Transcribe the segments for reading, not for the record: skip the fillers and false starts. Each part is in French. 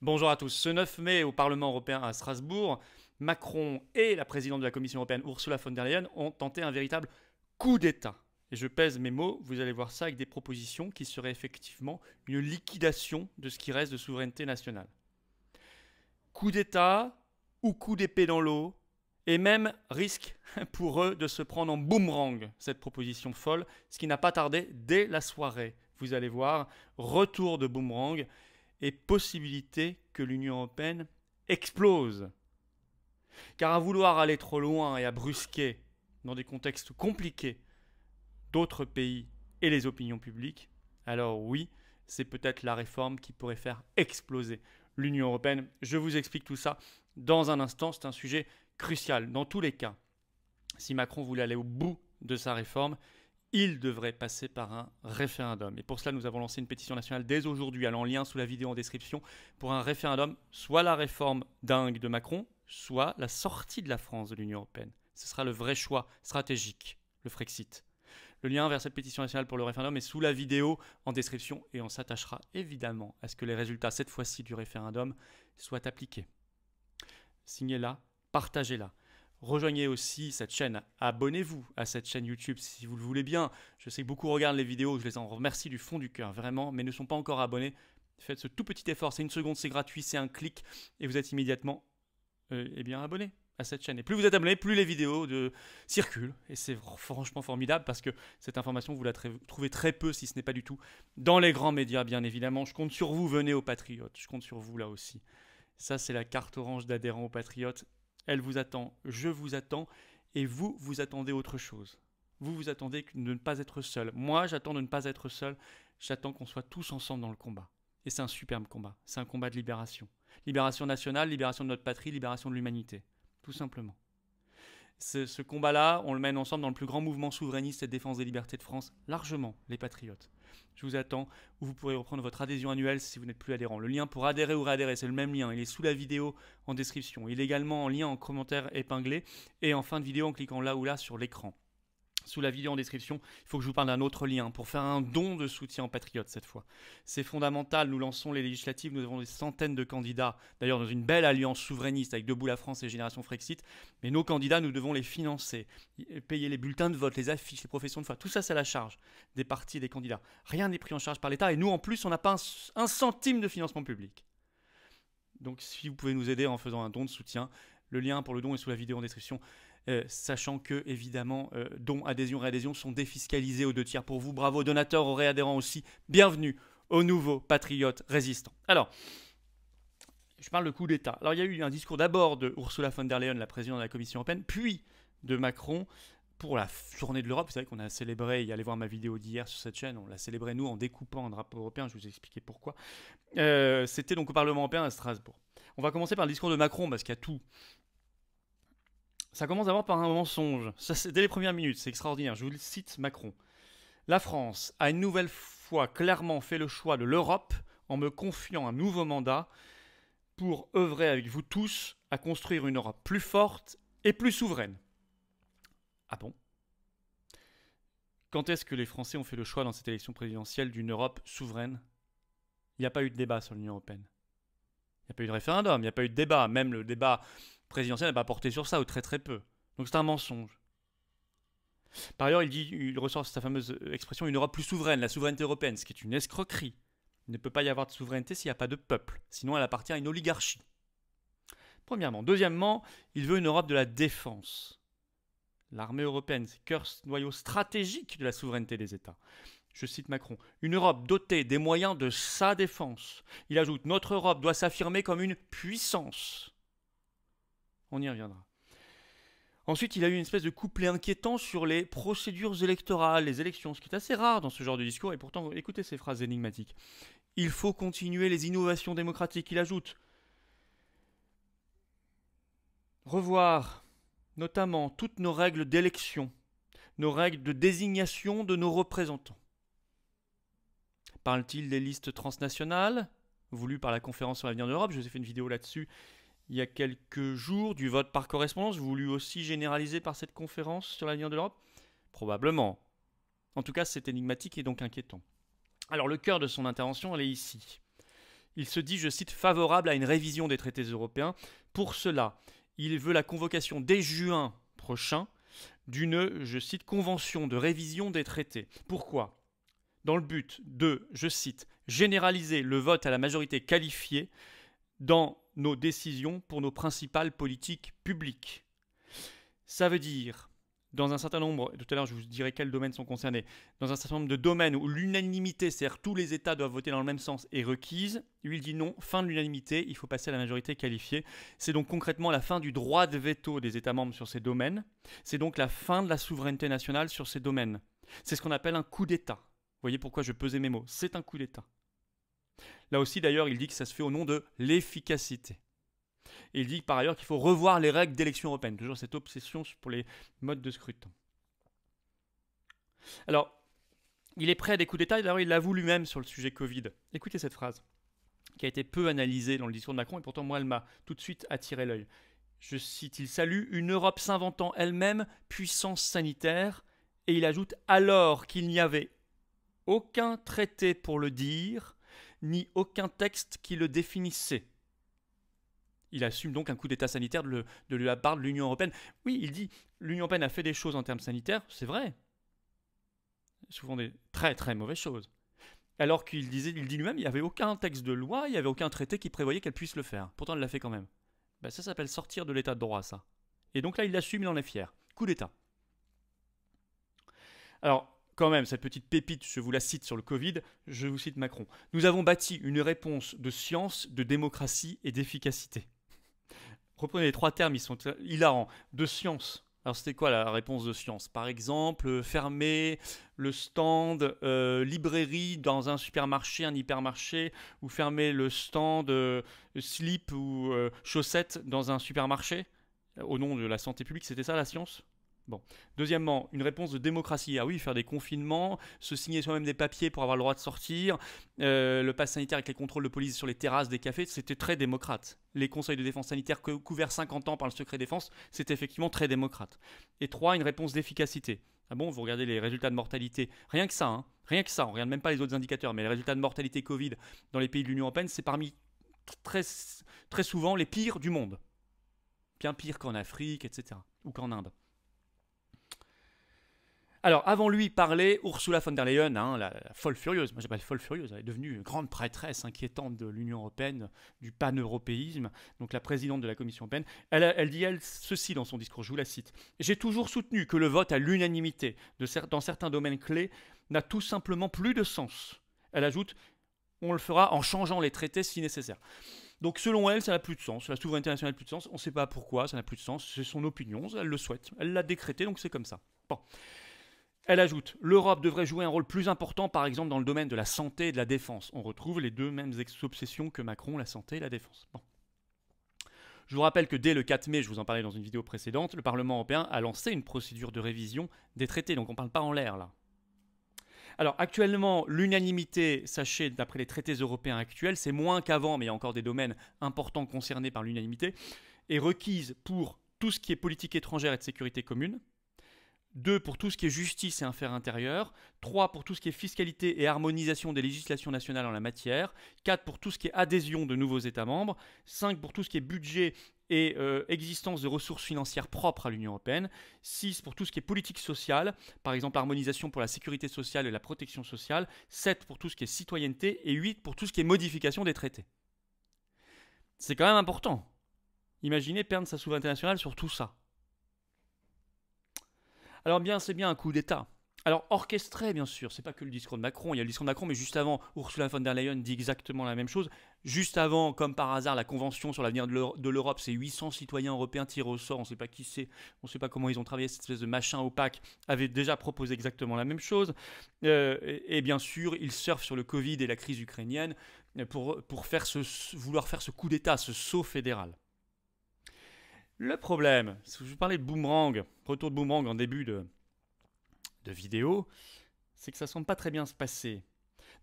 Bonjour à tous. Ce 9 mai, au Parlement européen à Strasbourg, Macron et la présidente de la Commission européenne, Ursula von der Leyen, ont tenté un véritable coup d'État. Et je pèse mes mots, vous allez voir ça avec des propositions qui seraient effectivement une liquidation de ce qui reste de souveraineté nationale. Coup d'État ou coup d'épée dans l'eau, et même risque pour eux de se prendre en boomerang cette proposition folle, ce qui n'a pas tardé dès la soirée. Vous allez voir, retour de boomerang et possibilité que l'Union européenne explose. Car à vouloir aller trop loin et à brusquer, dans des contextes compliqués, d'autres pays et les opinions publiques, alors oui, c'est peut-être la réforme qui pourrait faire exploser l'Union européenne. Je vous explique tout ça dans un instant, c'est un sujet crucial. Dans tous les cas, si Macron voulait aller au bout de sa réforme, il devrait passer par un référendum. Et pour cela, nous avons lancé une pétition nationale dès aujourd'hui, allant en lien sous la vidéo en description, pour un référendum, soit la réforme dingue de Macron, soit la sortie de la France de l'Union européenne. Ce sera le vrai choix stratégique, le Frexit. Le lien vers cette pétition nationale pour le référendum est sous la vidéo en description et on s'attachera évidemment à ce que les résultats, cette fois-ci du référendum, soient appliqués. Signez-la, partagez-la. Rejoignez aussi cette chaîne, abonnez-vous à cette chaîne YouTube si vous le voulez bien. Je sais que beaucoup regardent les vidéos, je les en remercie du fond du cœur, vraiment, mais ne sont pas encore abonnés. Faites ce tout petit effort, c'est 1 seconde, c'est gratuit, c'est un clic, et vous êtes immédiatement abonné à cette chaîne. Et plus vous êtes abonné, plus les vidéos circulent, et c'est franchement formidable, parce que cette information, vous la trouvez très peu, si ce n'est pas du tout, dans les grands médias, bien évidemment. Je compte sur vous, venez aux Patriotes, je compte sur vous là aussi. Ça, c'est la carte orange d'adhérents aux Patriotes. Elle vous attend, je vous attends, et vous, vous attendez autre chose. Vous, vous attendez de ne pas être seul. Moi, j'attends de ne pas être seul. J'attends qu'on soit tous ensemble dans le combat. Et c'est un superbe combat. C'est un combat de libération. Libération nationale, libération de notre patrie, libération de l'humanité. Tout simplement. Ce combat-là, on le mène ensemble dans le plus grand mouvement souverainiste et de défense des libertés de France, largement, les Patriotes. Je vous attends, où vous pourrez reprendre votre adhésion annuelle si vous n'êtes plus adhérent. Le lien pour adhérer ou réadhérer, c'est le même lien. Il est sous la vidéo en description. Il est également en lien en commentaire épinglé et en fin de vidéo en cliquant là ou là sur l'écran. Sous la vidéo en description, il faut que je vous parle d'un autre lien pour faire un don de soutien aux Patriotes cette fois. C'est fondamental, nous lançons les législatives, nous avons des centaines de candidats, d'ailleurs dans une belle alliance souverainiste avec Debout la France et Génération Frexit, mais nos candidats, nous devons les financer, payer les bulletins de vote, les affiches, les professions de foi, tout ça c'est à la charge des partis et des candidats. Rien n'est pris en charge par l'État et nous en plus on n'a pas un centime de financement public. Donc si vous pouvez nous aider en faisant un don de soutien, le lien pour le don est sous la vidéo en description. Sachant que, évidemment, dons, adhésion, réadhésion sont défiscalisés aux 2 tiers pour vous. Bravo, donateurs, aux réadhérents aussi. Bienvenue aux nouveaux patriotes résistants. Alors, je parle de coup d'État. Alors, il y a eu un discours d'abord de Ursula von der Leyen, la présidente de la Commission européenne, puis de Macron pour la journée de l'Europe. Vous savez qu'on a célébré, y allez voir ma vidéo d'hier sur cette chaîne, on l'a célébré nous en découpant un drapeau européen, je vous ai expliqué pourquoi. C'était donc au Parlement européen à Strasbourg. On va commencer par le discours de Macron, parce qu'il y a tout. Ça commence d'abord par un mensonge. Ça, c'est dès les premières minutes, c'est extraordinaire. Je vous le cite Macron. La France a une nouvelle fois clairement fait le choix de l'Europe en me confiant un nouveau mandat pour œuvrer avec vous tous à construire une Europe plus forte et plus souveraine. Ah bon? Quand est-ce que les Français ont fait le choix dans cette élection présidentielle d'une Europe souveraine? Il n'y a pas eu de débat sur l'Union européenne. Il n'y a pas eu de référendum, il n'y a pas eu de débat. Même le débat présidentiel n'a pas porté sur ça, ou très très peu. Donc c'est un mensonge. Par ailleurs, il ressort sa fameuse expression une Europe plus souveraine, la souveraineté européenne, ce qui est une escroquerie. Il ne peut pas y avoir de souveraineté s'il n'y a pas de peuple, sinon elle appartient à une oligarchie. Premièrement. Deuxièmement, il veut une Europe de la défense. L'armée européenne, c'est cœur noyau stratégique de la souveraineté des États. Je cite Macron, une Europe dotée des moyens de sa défense. Il ajoute, notre Europe doit s'affirmer comme une puissance. On y reviendra. Ensuite, il a eu une espèce de couplet inquiétant sur les procédures électorales, les élections, ce qui est assez rare dans ce genre de discours, et pourtant, écoutez ces phrases énigmatiques. Il faut continuer les innovations démocratiques, il ajoute. Revoir, notamment, toutes nos règles d'élection, nos règles de désignation de nos représentants. Parle-t-il des listes transnationales, voulues par la conférence sur l'avenir de l'Europe? Je vous ai fait une vidéo là-dessus il y a quelques jours, du vote par correspondance, voulu aussi généralisé par cette conférence sur l'avenir de l'Europe? Probablement. En tout cas, c'est énigmatique et donc inquiétant. Alors, le cœur de son intervention, elle est ici. Il se dit, je cite, favorable à une révision des traités européens. Pour cela, il veut la convocation dès juin prochain d'une, je cite, convention de révision des traités. Pourquoi ? Dans le but de, je cite, généraliser le vote à la majorité qualifiée dans nos décisions pour nos principales politiques publiques. Ça veut dire, dans un certain nombre, tout à l'heure je vous dirai quels domaines sont concernés, dans un certain nombre de domaines où l'unanimité, c'est-à-dire tous les États doivent voter dans le même sens, est requise, lui il dit non, fin de l'unanimité, il faut passer à la majorité qualifiée. C'est donc concrètement la fin du droit de veto des États membres sur ces domaines, c'est donc la fin de la souveraineté nationale sur ces domaines. C'est ce qu'on appelle un coup d'État. Vous voyez pourquoi je pesais mes mots, c'est un coup d'État. Là aussi d'ailleurs il dit que ça se fait au nom de l'efficacité. Et il dit par ailleurs qu'il faut revoir les règles d'élection européenne. Toujours cette obsession pour les modes de scrutin. Alors, il est prêt à des coups d'État, et d'ailleurs il l'avoue lui-même sur le sujet Covid. Écoutez cette phrase, qui a été peu analysée dans le discours de Macron, et pourtant moi elle m'a tout de suite attiré l'œil. Je cite, il salue une Europe s'inventant elle-même puissance sanitaire, et il ajoute, alors qu'il n'y avait aucun traité pour le dire, ni aucun texte qui le définissait. Il assume donc un coup d'état sanitaire de la part de l'Union européenne. Oui, il dit l'Union européenne a fait des choses en termes sanitaires, c'est vrai. Souvent des très très mauvaises choses. Alors qu'il dit lui-même, il n'y avait aucun texte de loi, il n'y avait aucun traité qui prévoyait qu'elle puisse le faire. Pourtant, elle l'a fait quand même. Ben, ça s'appelle sortir de l'état de droit, ça. Et donc là, il l'assume, il en est fier. Coup d'état. Alors, quand même, cette petite pépite, je vous la cite sur le Covid, je vous cite Macron. Nous avons bâti une réponse de science, de démocratie et d'efficacité. Reprenez les trois termes, ils sont hilarants. De science. Alors c'était quoi la réponse de science ? Par exemple, fermer le stand librairie dans un supermarché, un hypermarché, ou fermer le stand slip ou chaussettes dans un supermarché, au nom de la santé publique, c'était ça la science ? Bon. Deuxièmement, une réponse de démocratie. Ah oui, faire des confinements, se signer soi-même des papiers pour avoir le droit de sortir, le pass sanitaire avec les contrôles de police sur les terrasses des cafés, c'était très démocrate. Les conseils de défense sanitaire couverts 50 ans par le secret défense, c'était effectivement très démocrate. Et 3, une réponse d'efficacité. Ah bon, vous regardez les résultats de mortalité, rien que ça, hein, rien que ça, on regarde même pas les autres indicateurs, mais les résultats de mortalité Covid dans les pays de l'Union européenne, c'est parmi très, très souvent les pires du monde. Bien pire qu'en Afrique, etc. Ou qu'en Inde. Alors, avant lui parlait Ursula von der Leyen, hein, la folle furieuse. Moi, j'appelle folle furieuse. Elle est devenue une grande prêtresse inquiétante de l'Union européenne, du pan-européisme, donc la présidente de la Commission européenne. Elle dit ceci dans son discours, je vous la cite. « J'ai toujours soutenu que le vote à l'unanimité dans certains domaines clés n'a tout simplement plus de sens. » Elle ajoute « On le fera en changeant les traités si nécessaire. » Donc selon elle, ça n'a plus de sens. La souveraineté nationale n'a plus de sens. On ne sait pas pourquoi, ça n'a plus de sens. C'est son opinion, elle le souhaite. Elle l'a décrété, donc c'est comme ça. Bon. Elle ajoute, l'Europe devrait jouer un rôle plus important, par exemple, dans le domaine de la santé et de la défense. On retrouve les deux mêmes obsessions que Macron, la santé et la défense. Bon. Je vous rappelle que dès le 4 mai, je vous en parlais dans une vidéo précédente, le Parlement européen a lancé une procédure de révision des traités, donc on ne parle pas en l'air là. Alors actuellement, l'unanimité, sachez, d'après les traités européens actuels, c'est moins qu'avant, mais il y a encore des domaines importants concernés par l'unanimité, est requise pour tout ce qui est politique étrangère et de sécurité commune, 2 pour tout ce qui est justice et affaires intérieures, 3 pour tout ce qui est fiscalité et harmonisation des législations nationales en la matière, 4 pour tout ce qui est adhésion de nouveaux États membres, 5 pour tout ce qui est budget et existence de ressources financières propres à l'Union européenne, 6 pour tout ce qui est politique sociale, par exemple harmonisation pour la sécurité sociale et la protection sociale, 7 pour tout ce qui est citoyenneté et 8 pour tout ce qui est modification des traités. C'est quand même important. Imaginez perdre sa souveraineté nationale sur tout ça. Alors bien, c'est bien un coup d'État. Alors orchestré, bien sûr, c'est pas que le discours de Macron, il y a le discours de Macron, mais juste avant, Ursula von der Leyen dit exactement la même chose. Juste avant, comme par hasard, la Convention sur l'avenir de l'Europe, c'est 800 citoyens européens tirés au sort, on ne sait pas qui c'est, on ne sait pas comment ils ont travaillé, cette espèce de machin opaque, avait déjà proposé exactement la même chose. Et bien sûr, ils surfent sur le Covid et la crise ukrainienne pour vouloir faire ce coup d'État, ce saut fédéral. Le problème, si je vous parlais de boomerang, retour de boomerang en début de vidéo, c'est que ça ne semble pas très bien se passer.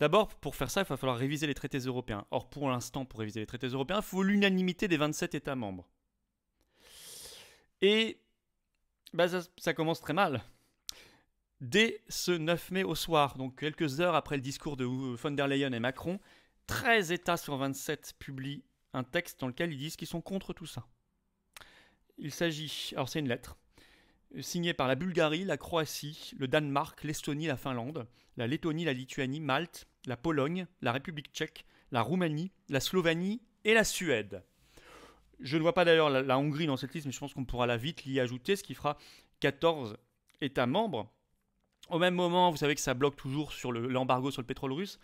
D'abord, pour faire ça, il va falloir réviser les traités européens. Or, pour l'instant, pour réviser les traités européens, il faut l'unanimité des 27 États membres. Et ça commence très mal. Dès ce 9 mai au soir, donc quelques heures après le discours de von der Leyen et Macron, 13 États sur 27 publient un texte dans lequel ils disent qu'ils sont contre tout ça. Il s'agit, alors c'est une lettre, signée par la Bulgarie, la Croatie, le Danemark, l'Estonie, la Finlande, la Lettonie, la Lituanie, Malte, la Pologne, la République tchèque, la Roumanie, la Slovénie et la Suède. Je ne vois pas d'ailleurs la Hongrie dans cette liste, mais je pense qu'on pourra la vite l'y ajouter, ce qui fera 14 États membres. Au même moment, vous savez que ça bloque toujours sur l'embargo sur le pétrole russe.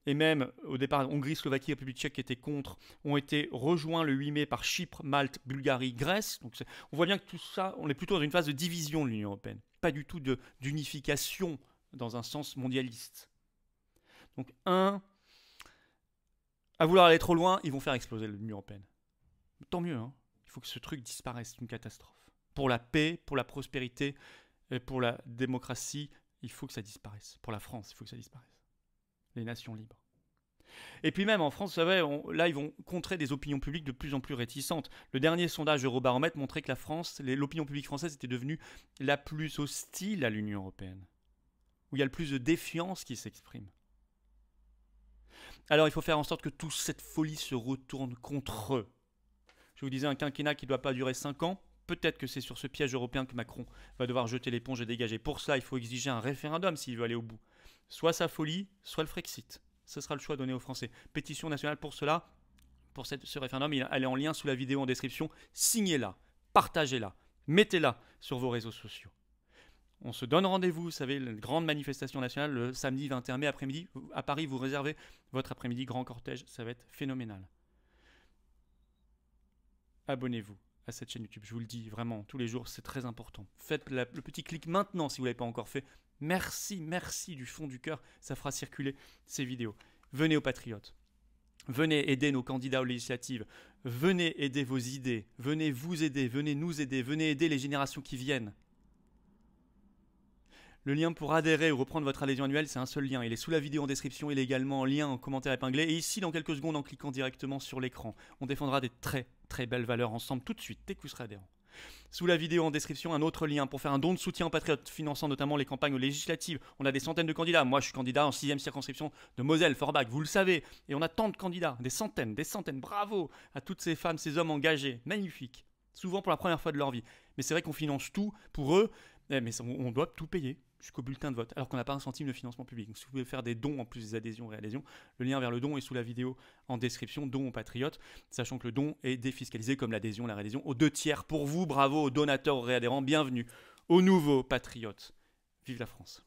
Et même au départ, Hongrie, Slovaquie, République tchèque qui étaient contre, ont été rejoints le 8 mai par Chypre, Malte, Bulgarie, Grèce. Donc on voit bien que tout ça, on est plutôt dans une phase de division de l'Union européenne, pas du tout d'unification dans un sens mondialiste. Donc à vouloir aller trop loin, ils vont faire exploser l'Union européenne. Tant mieux, hein. Il faut que ce truc disparaisse, c'est une catastrophe. Pour la paix, pour la prospérité, et pour la démocratie, il faut que ça disparaisse. Pour la France, il faut que ça disparaisse. Les nations libres. Et puis même en France, vous savez, là, ils vont contrer des opinions publiques de plus en plus réticentes. Le dernier sondage Eurobaromètre montrait que la France, l'opinion publique française était devenue la plus hostile à l'Union européenne, où il y a le plus de défiance qui s'exprime. Alors il faut faire en sorte que toute cette folie se retourne contre eux. Je vous disais, un quinquennat qui ne doit pas durer 5 ans, peut-être que c'est sur ce piège européen que Macron va devoir jeter l'éponge et dégager. Pour cela, il faut exiger un référendum s'il veut aller au bout. Soit sa folie, soit le Frexit. Ce sera le choix donné aux Français. Pétition nationale pour cela, pour ce référendum, elle est en lien sous la vidéo en description. Signez-la, partagez-la, mettez-la sur vos réseaux sociaux. On se donne rendez-vous, vous savez, la grande manifestation nationale le samedi 21 mai après-midi. À Paris, vous réservez votre après-midi grand cortège, ça va être phénoménal. Abonnez-vous à cette chaîne YouTube, je vous le dis vraiment, tous les jours, c'est très important. Faites le petit clic maintenant si vous ne l'avez pas encore fait. Merci, merci du fond du cœur, ça fera circuler ces vidéos. Venez aux Patriotes, venez aider nos candidats aux législatives, venez aider vos idées, venez vous aider, venez nous aider, venez aider les générations qui viennent. Le lien pour adhérer ou reprendre votre adhésion annuelle, c'est un seul lien. Il est sous la vidéo en description, il est également en lien en commentaire épinglé. Et ici, dans quelques secondes, en cliquant directement sur l'écran, on défendra des très très belles valeurs ensemble tout de suite, dès que vous serez adhérent. Sous la vidéo en description, un autre lien pour faire un don de soutien aux patriotes, finançant notamment les campagnes législatives. On a des centaines de candidats. Moi, je suis candidat en 6e circonscription de Moselle, Forbach, vous le savez. Et on a tant de candidats, des centaines. Bravo à toutes ces femmes, ces hommes engagés, magnifiques. Souvent pour la première fois de leur vie. Mais c'est vrai qu'on finance tout pour eux, mais on doit tout payer jusqu'au bulletin de vote, alors qu'on n'a pas un centime de financement public. Donc si vous pouvez faire des dons en plus des adhésions et réadhésions, le lien vers le don est sous la vidéo en description, don aux patriotes, sachant que le don est défiscalisé comme l'adhésion, la réadhésion, aux 2/3 pour vous. Bravo aux donateurs, aux réadhérents, bienvenue aux nouveaux patriotes. Vive la France.